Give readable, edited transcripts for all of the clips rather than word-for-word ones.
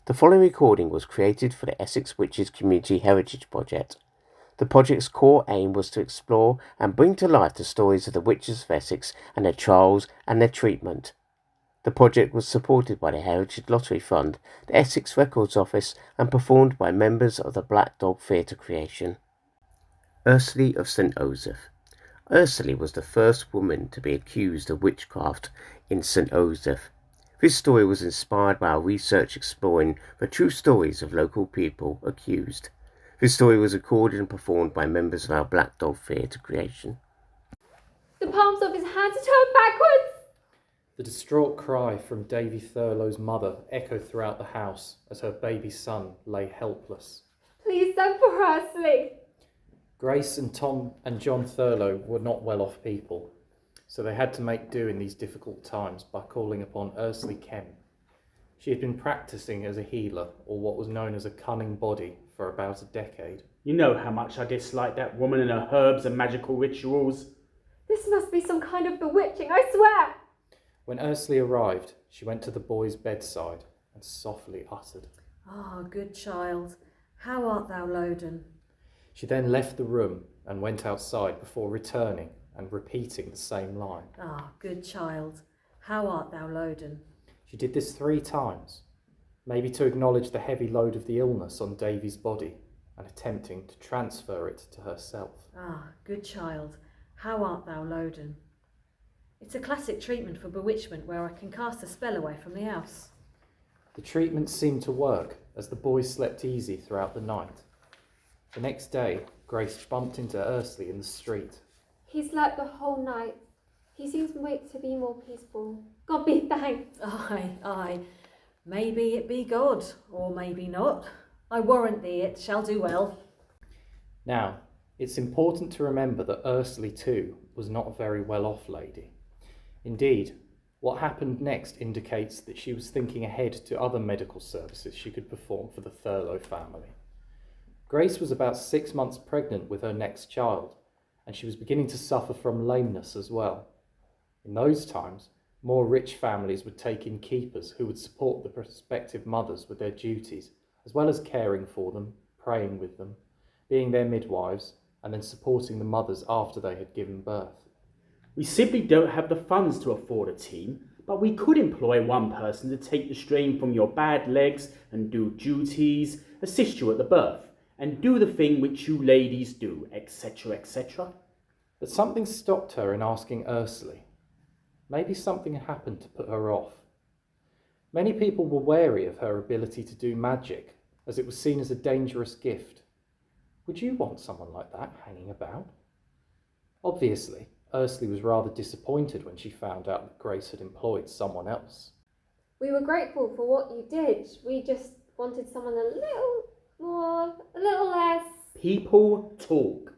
The following recording was created for the Essex Witches Community Heritage Project. The project's core aim was to explore and bring to life the stories of the witches of Essex and their trials and their treatment. The project was supported by the Heritage Lottery Fund, the Essex Records Office, and performed by members of the Black Dog Theatre Creation. Ursley of St Osyth. Ursley was the first woman to be accused of witchcraft in St Osyth. This story was inspired by our research exploring the true stories of local people accused. This story was recorded and performed by members of our Black Dog Theatre Creation. The palms of his hands are turned backwards! The distraught cry from Davy Thurlow's mother echoed throughout the house as her baby son lay helpless. Please send for Ursley! Grace and Tom and John Thurlow were not well-off people, so they had to make do in these difficult times by calling upon Ursley Kemp. She had been practising as a healer, or what was known as a cunning body, for about a decade. You know how much I dislike that woman and her herbs and magical rituals. This must be some kind of bewitching, I swear! When Ursley arrived, she went to the boy's bedside and softly uttered, "Ah, good child, how art thou loaden?" She then left the room and went outside before returning and repeating the same line. "Ah, good child, how art thou loaden?" She did this 3 times, maybe to acknowledge the heavy load of the illness on Davy's body and attempting to transfer it to herself. "Ah, good child, how art thou loaden?" It's a classic treatment for bewitchment where I can cast a spell away from the house. The treatment seemed to work as the boy slept easy throughout the night. The next day, Grace bumped into Ursley in the street. He slept the whole night. He seems to be more peaceful. God be thanked. Aye, maybe it be God, or maybe not. I warrant thee it shall do well. Now, it's important to remember that Ursley too was not a very well-off lady. Indeed, what happened next indicates that she was thinking ahead to other medical services she could perform for the Thurlow family. Grace was about 6 months pregnant with her next child, and she was beginning to suffer from lameness as well. In those times, more rich families would take in keepers who would support the prospective mothers with their duties, as well as caring for them, praying with them, being their midwives, and then supporting the mothers after they had given birth. We simply don't have the funds to afford a team, but we could employ one person to take the strain from your bad legs and do duties, assist you at the birth, and do the thing which you ladies do, etc., etc. But something stopped her in asking Ursley. Maybe something had happened to put her off. Many people were wary of her ability to do magic, as it was seen as a dangerous gift. Would you want someone like that hanging about? Obviously, Ursley was rather disappointed when she found out that Grace had employed someone else. We were grateful for what you did. We just wanted someone a little more, a little less. People talk.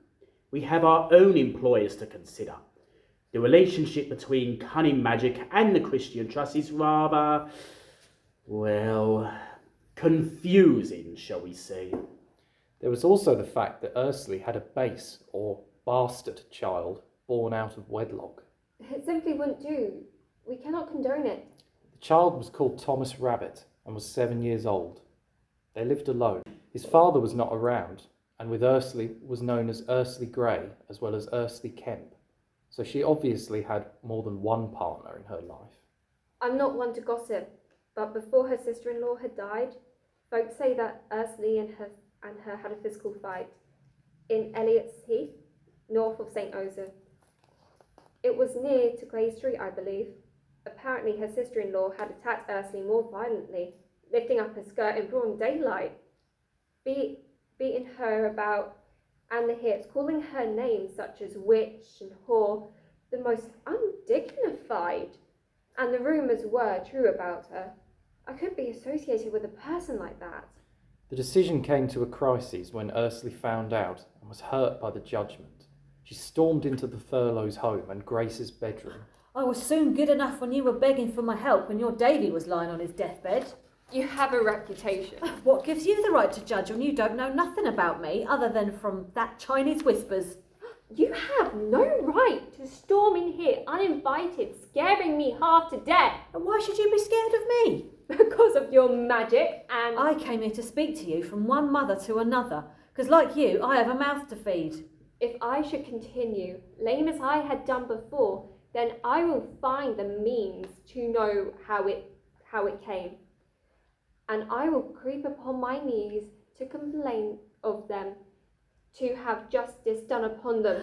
We have our own employers to consider. The relationship between cunning magic and the Christian Trust is rather, well, confusing, shall we say. There was also the fact that Ursley had a base, or bastard, child born out of wedlock. It simply wouldn't do. We cannot condone it. The child was called Thomas Rabbit and was 7 years old. They lived alone. His father was not around, and with Ursley was known as Ursley Grey as well as Ursley Kemp, so she obviously had more than one partner in her life. I'm not one to gossip, but before her sister-in-law had died, folks say that Ursley and her had a physical fight in Elliot's Heath, north of St Osyth. It was near to Clay Street, I believe. Apparently her sister-in-law had attacked Ursley more violently, lifting up her skirt in broad daylight, beating her about and the hips, calling her names such as witch and whore, the most undignified. And the rumours were true about her. I couldn't be associated with a person like that. The decision came to a crisis when Ursley found out and was hurt by the judgment. She stormed into the Thurlows' home and Grace's bedroom. "I was soon good enough when you were begging for my help when your Davy was lying on his deathbed." You have a reputation. "What gives you the right to judge when you don't know nothing about me other than from that Chinese whispers?" You have no right to storm in here uninvited, scaring me half to death. And why should you be scared of me? Because because of your magic and... I came here to speak to you from one mother to another, because like you, I have a mouth to feed. If I should continue, lame as I had done before, then I will find the means to know how it came. And I will creep upon my knees to complain of them, to have justice done upon them.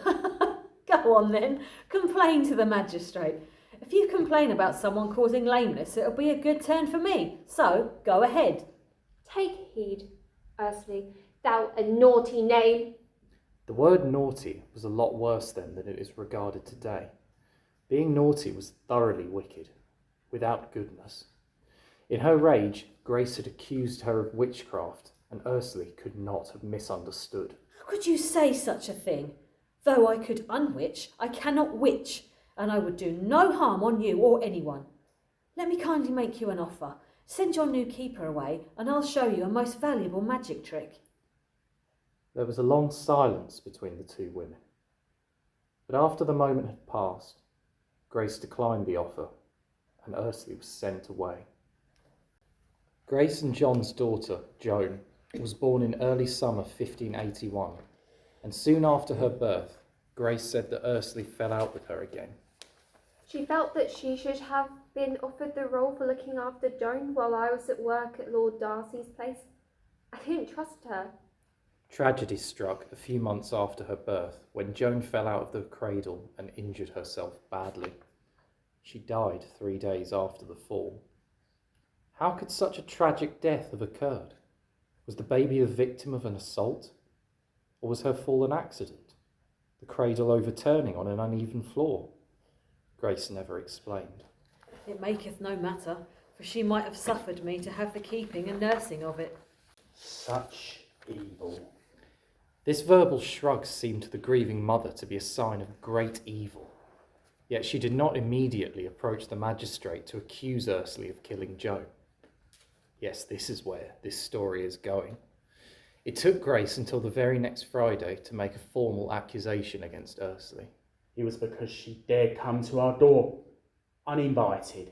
Go on then, complain to the magistrate. If you complain about someone causing lameness, it'll be a good turn for me. So, go ahead. Take heed, Ursley, thou a naughty name. The word naughty was a lot worse then than it is regarded today. Being naughty was thoroughly wicked, without goodness. In her rage, Grace had accused her of witchcraft, and Ursley could not have misunderstood. How could you say such a thing? Though I could unwitch, I cannot witch, and I would do no harm on you or anyone. Let me kindly make you an offer. Send your new keeper away, and I'll show you a most valuable magic trick. There was a long silence between the two women. But after the moment had passed, Grace declined the offer, and Ursley was sent away. Grace and John's daughter, Joan, was born in early summer 1581, and soon after her birth, Grace said that Ursley fell out with her again. She felt that she should have been offered the role for looking after Joan while I was at work at Lord Darcy's place. I didn't trust her. Tragedy struck a few months after her birth when Joan fell out of the cradle and injured herself badly. She died 3 days after the fall. How could such a tragic death have occurred? Was the baby the victim of an assault? Or was her fall an accident? The cradle overturning on an uneven floor? Grace never explained. It maketh no matter, for she might have suffered me to have the keeping and nursing of it. Such evil. This verbal shrug seemed to the grieving mother to be a sign of great evil. Yet she did not immediately approach the magistrate to accuse Ursley of killing Joan. Yes, this is where this story is going. It took Grace until the very next Friday to make a formal accusation against Ursley. It was because she dared come to our door, uninvited,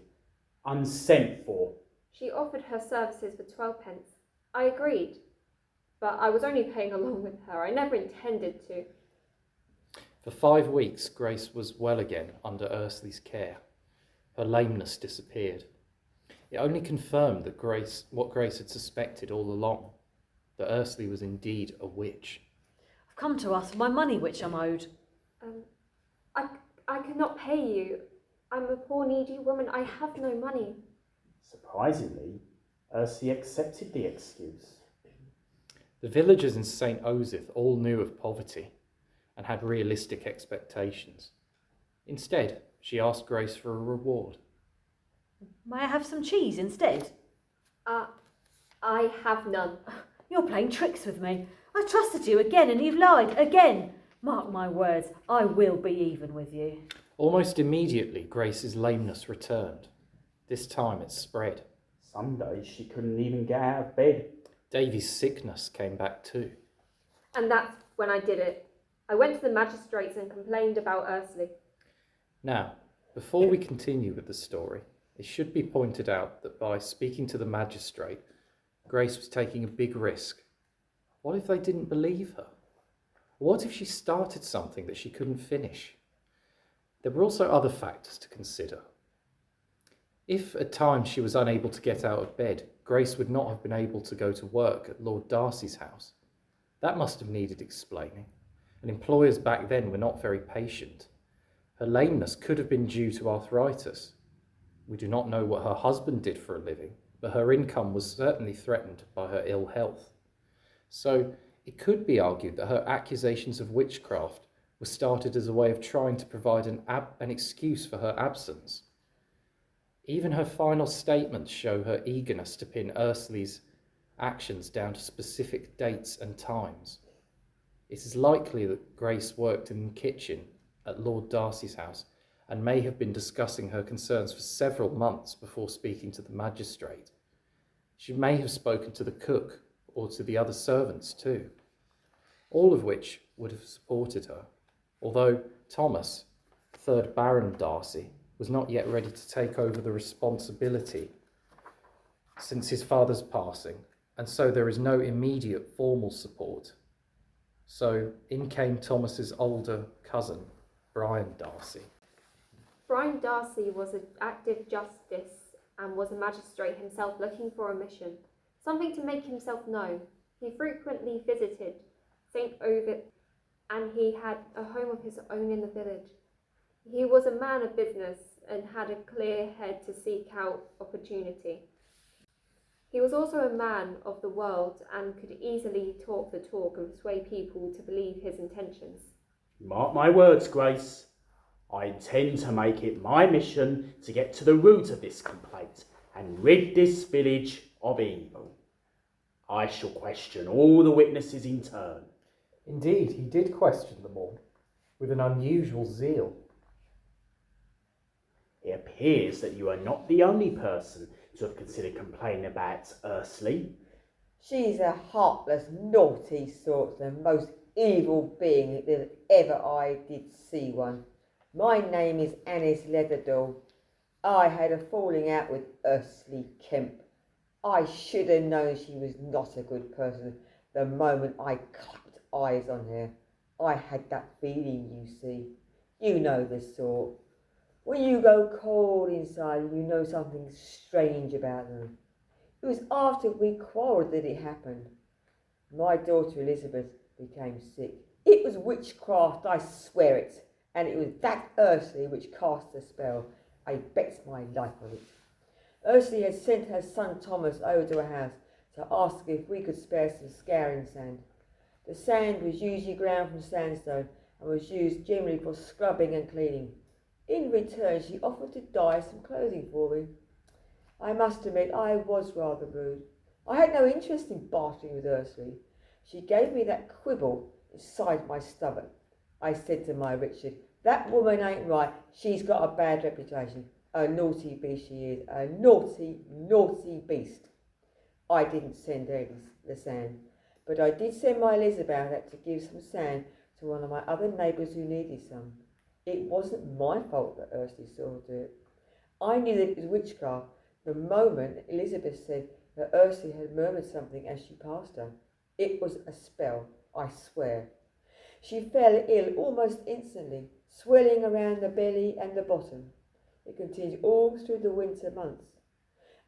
unsent for. She offered her services for 12 pence. I agreed, but I was only paying along with her. I never intended to. For 5 weeks, Grace was well again under Ursley's care. Her lameness disappeared. It only confirmed that what Grace had suspected all along, that Ursley was indeed a witch. I've come to ask for my money which I'm owed. I cannot pay you. I'm a poor needy woman. I have no money. Surprisingly, Ursley accepted the excuse. The villagers in St Osyth all knew of poverty and had realistic expectations. Instead, she asked Grace for a reward. May I have some cheese instead? I have none. You're playing tricks with me. I trusted you again and you've lied again. Mark my words, I will be even with you. Almost immediately, Grace's lameness returned. This time it spread. Some days she couldn't even get out of bed. Davy's sickness came back too. And that's when I did it. I went to the magistrates and complained about Ursley. Now, before we continue with the story, it should be pointed out that by speaking to the magistrate, Grace was taking a big risk. What if they didn't believe her? What if she started something that she couldn't finish? There were also other factors to consider. If at times she was unable to get out of bed, Grace would not have been able to go to work at Lord Darcy's house. That must have needed explaining, and employers back then were not very patient. Her lameness could have been due to arthritis. We do not know what her husband did for a living, but her income was certainly threatened by her ill health. So it could be argued that her accusations of witchcraft were started as a way of trying to provide an excuse for her absence. Even her final statements show her eagerness to pin Ursley's actions down to specific dates and times. It is likely that Grace worked in the kitchen at Lord Darcy's house and may have been discussing her concerns for several months before speaking to the magistrate. She may have spoken to the cook or to the other servants too, all of which would have supported her, although Thomas, 3rd Baron Darcy, was not yet ready to take over the responsibility since his father's passing, and so there is no immediate formal support. So in came Thomas's older cousin, Brian Darcy. Brian Darcy was an active justice and was a magistrate himself looking for a mission, something to make himself known. He frequently visited St Osyth and he had a home of his own in the village. He was a man of business and had a clear head to seek out opportunity. He was also a man of the world and could easily talk the talk and persuade people to believe his intentions. Mark my words, Grace. I intend to make it my mission to get to the root of this complaint and rid this village of evil. I shall question all the witnesses in turn. Indeed, he did question them all, with an unusual zeal. It appears that you are not the only person to have considered complaining about Ursley. She's a heartless, naughty sort, the most evil being that ever I did see one. My name is Annis Leatherdoll. I had a falling out with Ursley Kemp. I should have known she was not a good person the moment I clapped eyes on her. I had that feeling, you see. You know the sort. When you go cold inside and you know something strange about them. It was after we quarrelled that it happened. My daughter Elizabeth became sick. It was witchcraft, I swear it. And it was that Ursley which cast the spell. I bet my life on it. Ursley had sent her son Thomas over to her house to ask if we could spare some scouring sand. The sand was usually ground from sandstone and was used generally for scrubbing and cleaning. In return, she offered to dye some clothing for me. I must admit I was rather rude. I had no interest in bartering with Ursley. She gave me that quibble inside my stomach. I said to my Richard, that woman ain't right. She's got a bad reputation. A naughty beast she is. A naughty, naughty beast. I didn't send her the sand, but I did send my Elizabeth out to give some sand to one of my other neighbours who needed some. It wasn't my fault that Ursley saw her do it. I knew that it was witchcraft the moment Elizabeth said that Ursley had murmured something as she passed her. It was a spell, I swear. She fell ill almost instantly, swelling around the belly and the bottom. It continued all through the winter months.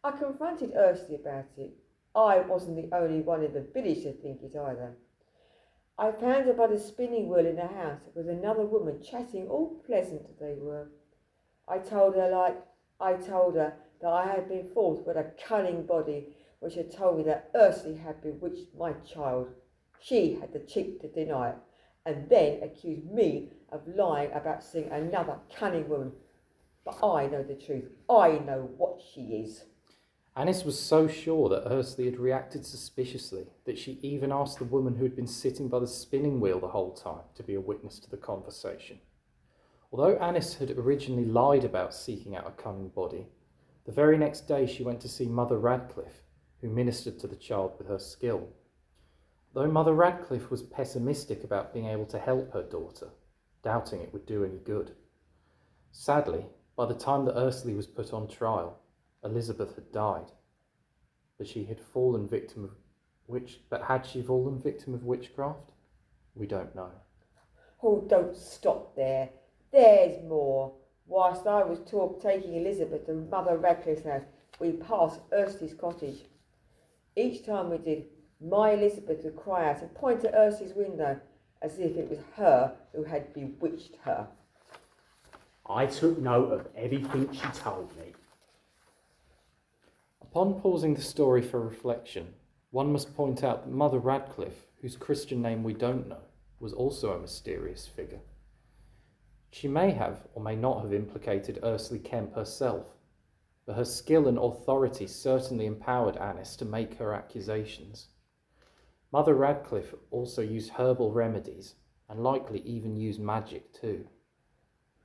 I confronted Ursley about it. I wasn't the only one in the village to think it either. I found her by the spinning wheel in the house with another woman chatting, all pleasant they were. I told her that I had been forced by a cunning body which had told me that Ursley had bewitched my child. She had the cheek to deny it, and then accused me of lying about seeing another cunning woman. But I know the truth. I know what she is. Annis was so sure that Ursley had reacted suspiciously that she even asked the woman who had been sitting by the spinning wheel the whole time to be a witness to the conversation. Although Annis had originally lied about seeking out a cunning body, the very next day she went to see Mother Radcliffe, who ministered to the child with her skill. Though Mother Radcliffe was pessimistic about being able to help her daughter, doubting it would do any good. Sadly, by the time that Ursley was put on trial, Elizabeth had died, but had she fallen victim of witchcraft? We don't know. Oh, don't stop there. There's more. Whilst I was taking Elizabeth to Mother Radcliffe's house, we passed Ursley's cottage. Each time we did, my Elizabeth would cry out and point at Ursley's window as if it was her who had bewitched her. I took note of everything she told me. Upon pausing the story for reflection, one must point out that Mother Radcliffe, whose Christian name we don't know, was also a mysterious figure. She may have or may not have implicated Ursley Kemp herself, but her skill and authority certainly empowered Annis to make her accusations. Mother Radcliffe also used herbal remedies and likely even used magic too.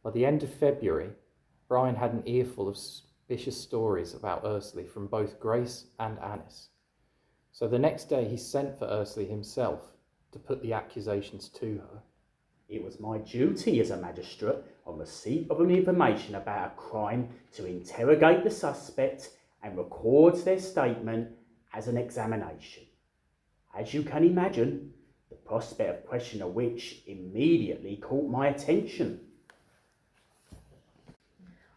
By the end of February, Brian had an earful of suspicious stories about Ursley from both Grace and Annis. So the next day he sent for Ursley himself to put the accusations to her. It was my duty as a magistrate, on receipt of an information about a crime, to interrogate the suspect and records their statement as an examination. As you can imagine, the prospect of questioning a witch immediately caught my attention.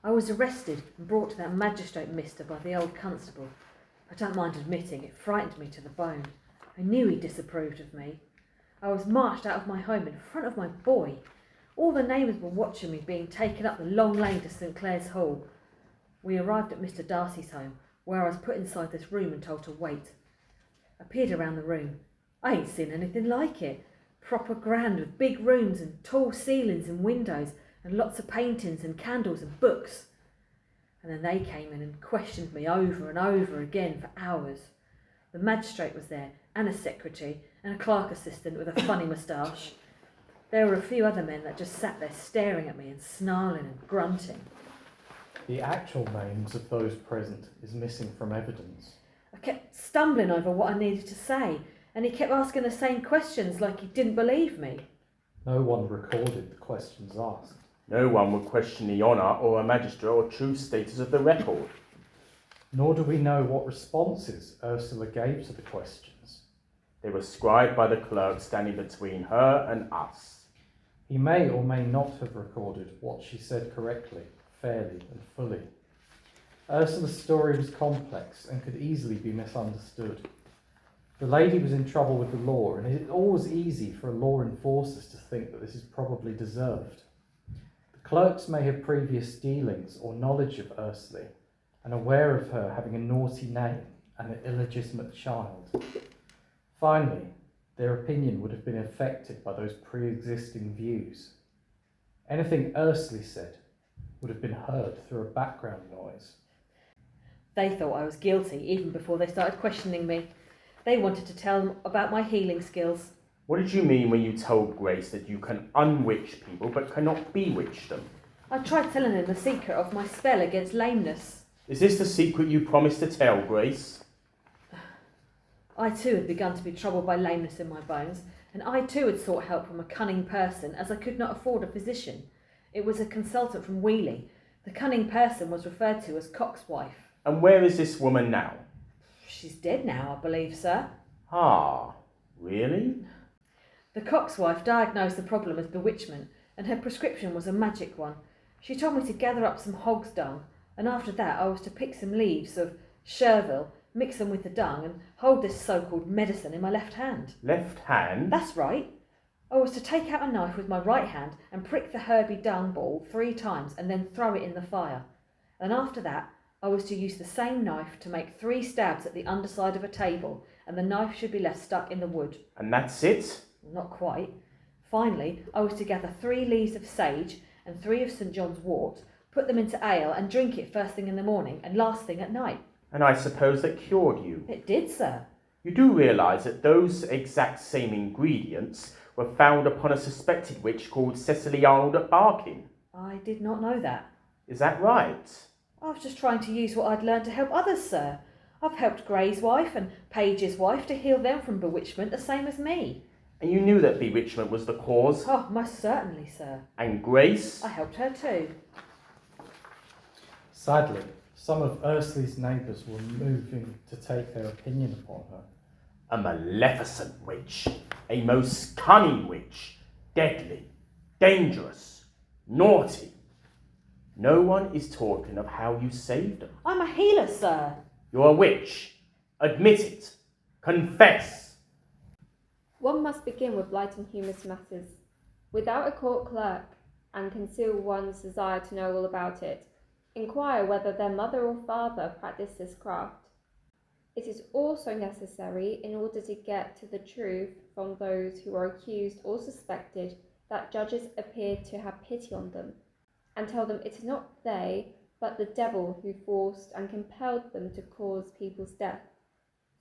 I was arrested and brought to that magistrate mister by the old constable. I don't mind admitting it frightened me to the bone. I knew he disapproved of me. I was marched out of my home in front of my boy. All the neighbours were watching me being taken up the long lane to St Clair's Hall. We arrived at Mr Darcy's home, where I was put inside this room and told to wait. I peered around the room. I ain't seen anything like it. Proper grand, with big rooms and tall ceilings and windows and lots of paintings and candles and books. And then they came in and questioned me over and over again for hours. The magistrate was there, and a secretary, and a clerk assistant with a funny moustache. There were a few other men that just sat there staring at me and snarling and grunting. The actual names of those present is missing from evidence. I kept stumbling over what I needed to say, and he kept asking the same questions like he didn't believe me. No one recorded the questions asked. No one would question the honour or a magistrate or true status of the record. Nor do we know what responses Ursula gave to the questions. They were scribed by the clerk standing between her and us. He may or may not have recorded what she said correctly, fairly and fully. Ursula's story was complex and could easily be misunderstood. The lady was in trouble with the law, and it is always easy for law enforcers to think that this is probably deserved. The clerks may have previous dealings or knowledge of Ursley, and aware of her having a naughty name and an illegitimate child. Finally, their opinion would have been affected by those pre-existing views. Anything Ursley said would have been heard through a background noise. They thought I was guilty even before they started questioning me. They wanted to tell them about my healing skills. What did you mean when you told Grace that you can unwitch people but cannot bewitch them? I tried telling them the secret of my spell against lameness. Is this the secret you promised to tell, Grace? I too had begun to be troubled by lameness in my bones, and I too had sought help from a cunning person, as I could not afford a physician. It was a consultant from Whitley. The cunning person was referred to as Cock's wife. And where is this woman now? She's dead now, I believe, sir. Ah, really? The Cock's wife diagnosed the problem as bewitchment, and her prescription was a magic one. She told me to gather up some hog's dung, and after that I was to pick some leaves of chervil, mix them with the dung, and hold this so-called medicine in my left hand. Left hand? That's right. I was to take out a knife with my right hand and prick the herby dung ball 3 times and then throw it in the fire. And after that, I was to use the same knife to make 3 stabs at the underside of a table, and the knife should be left stuck in the wood. And that's it? Not quite. Finally, I was to gather 3 leaves of sage and 3 of St John's wort, put them into ale and drink it first thing in the morning and last thing at night. And I suppose that cured you? It did, sir. You do realise that those exact same ingredients were found upon a suspected witch called Cecily Arnold at Barking? I did not know that. Is that right? I was just trying to use what I'd learned to help others, sir. I've helped Gray's wife and Page's wife to heal them from bewitchment the same as me. And you knew that bewitchment was the cause? Oh, most certainly, sir. And Grace? I helped her too. Sadly, some of Ursley's neighbours were moving to take their opinion upon her. A maleficent witch, a most cunning witch, deadly, dangerous, naughty. No one is talking of how you saved them. I'm a healer, sir. You're a witch. Admit it. Confess. One must begin with light and humorous matters, without a court clerk, and conceal one's desire to know all about it. Inquire whether their mother or father practiced this craft. It is also necessary, in order to get to the truth from those who are accused or suspected, that judges appear to have pity on them, and tell them it is not they, but the devil who forced and compelled them to cause people's death.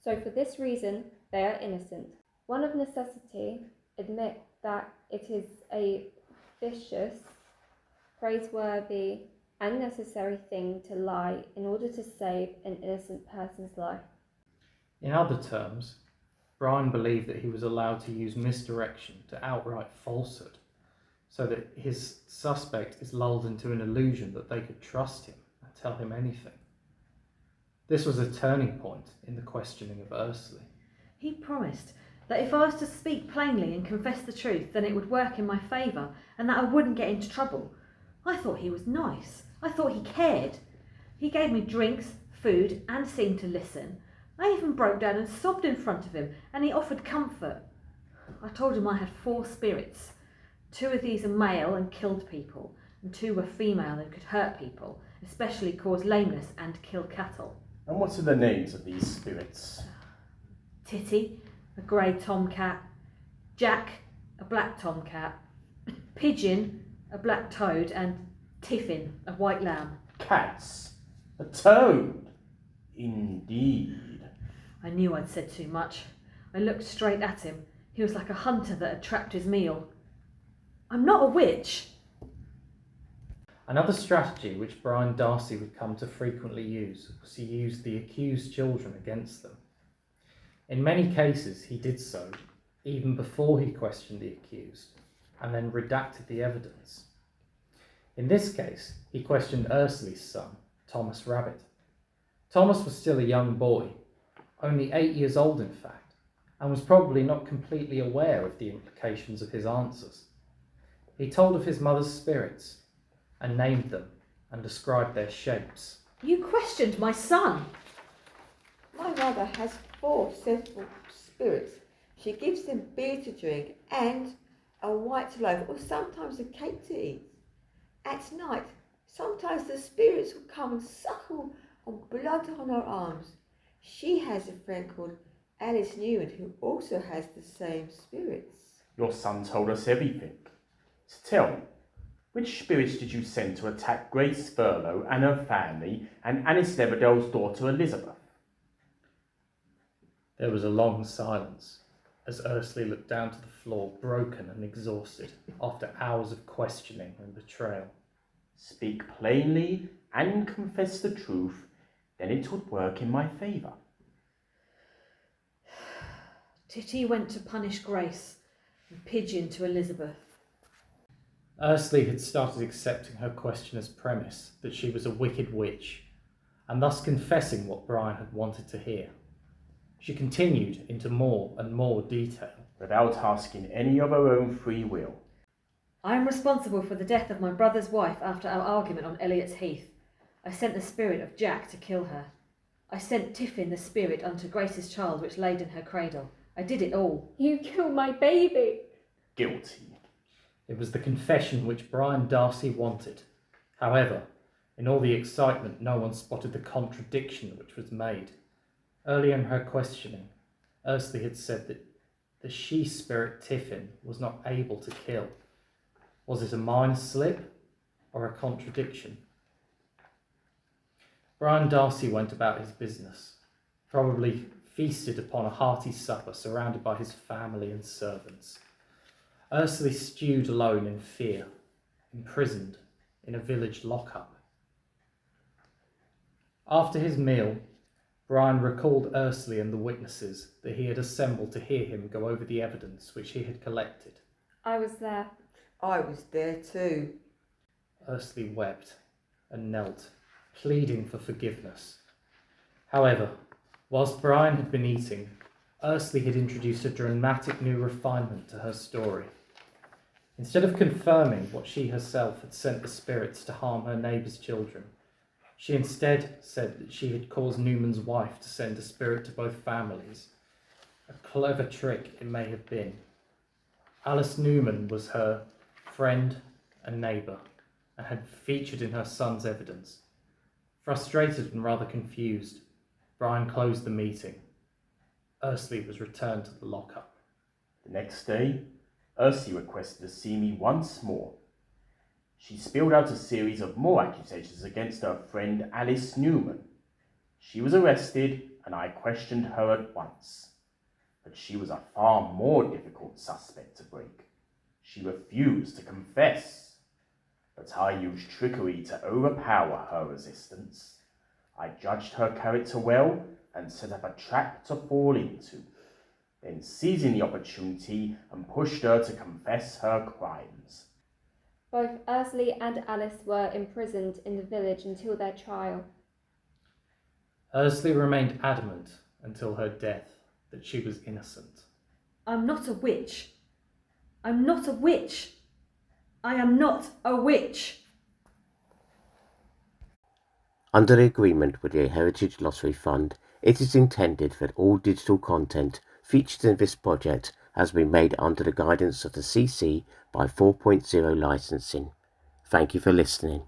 So for this reason they are innocent. One of necessity admit that it is a vicious, praiseworthy, and necessary thing to lie in order to save an innocent person's life. In other terms, Brian believed that he was allowed to use misdirection to outright falsehood, so that his suspect is lulled into an illusion that they could trust him and tell him anything. This was a turning point in the questioning of Ursley. He promised that if I was to speak plainly and confess the truth, then it would work in my favour and that I wouldn't get into trouble. I thought he was nice. I thought he cared. He gave me drinks, food, and seemed to listen. I even broke down and sobbed in front of him, and he offered comfort. I told him I had 4 spirits. 2 of these are male and killed people, and 2 were female and could hurt people, especially cause lameness and kill cattle. And what are the names of these spirits? Titty, a grey tomcat. Jack, a black tomcat. Pigeon, a black toad, and Tiffin, a white lamb. Cats. A toad. Indeed. I knew I'd said too much. I looked straight at him. He was like a hunter that had trapped his meal. I'm not a witch. Another strategy which Brian Darcy would come to frequently use was to use the accused children against them. In many cases he did so even before he questioned the accused and then redacted the evidence. In this case, he questioned Ursley's son, Thomas Rabbit. Thomas was still a young boy, only 8 years old in fact, and was probably not completely aware of the implications of his answers. He told of his mother's spirits and named them and described their shapes. You questioned my son. My mother has 4 several spirits. She gives them beer to drink and a white loaf or sometimes a cake to eat. At night, sometimes the spirits will come and suckle on blood on her arms. She has a friend called Alice Newman who also has the same spirits. Your son told us everything. So tell me, which spirits did you send to attack Grace Furlow and her family and Alice Leverdale's daughter Elizabeth? There was a long silence as Ursley looked down to the floor, broken and exhausted after hours of questioning and betrayal. Speak plainly and confess the truth, then it would work in my favour. Titty went to punish Grace and Pigeon to Elizabeth. Ursley had started accepting her questioner's premise that she was a wicked witch, and thus confessing what Brian had wanted to hear. She continued into more and more detail. Without asking any of her own free will. I am responsible for the death of my brother's wife after our argument on Elliot's Heath. I sent the spirit of Jack to kill her. I sent Tiffin the spirit unto Grace's child which laid in her cradle. I did it all. You killed my baby. Guilty. It was the confession which Brian Darcy wanted. However, in all the excitement, no one spotted the contradiction which was made. Earlier in her questioning, Ursley had said that the she-spirit Tiffin was not able to kill. Was it a minor slip or a contradiction? Brian Darcy went about his business, probably feasted upon a hearty supper surrounded by his family and servants. Ursley stewed alone in fear, imprisoned in a village lockup. After his meal, Brian recalled Ursley and the witnesses that he had assembled to hear him go over the evidence which he had collected. I was there. I was there too. Ursley wept and knelt, pleading for forgiveness. However, whilst Brian had been eating, Ursley had introduced a dramatic new refinement to her story. Instead of confirming what she herself had sent the spirits to harm her neighbour's children, she instead said that she had caused Newman's wife to send a spirit to both families. A clever trick it may have been. Alice Newman was her friend and neighbour and had featured in her son's evidence. Frustrated and rather confused, Brian closed the meeting. Ursley was returned to the lockup. The next day, Ursley requested to see me once more. She spilled out a series of more accusations against her friend Alice Newman. She was arrested and I questioned her at once. But she was a far more difficult suspect to break. She refused to confess. But I used trickery to overpower her resistance. I judged her character well and set up a trap to fall into, then seizing the opportunity and pushed her to confess her crimes. Both Ursley and Alice were imprisoned in the village until their trial. Ursley remained adamant until her death that she was innocent. I'm not a witch. I'm not a witch. I am not a witch. Under the agreement with the Heritage Lottery Fund, it is intended that all digital content featured in this project has been made under the guidance of the CC by 4.0 licensing. Thank you for listening.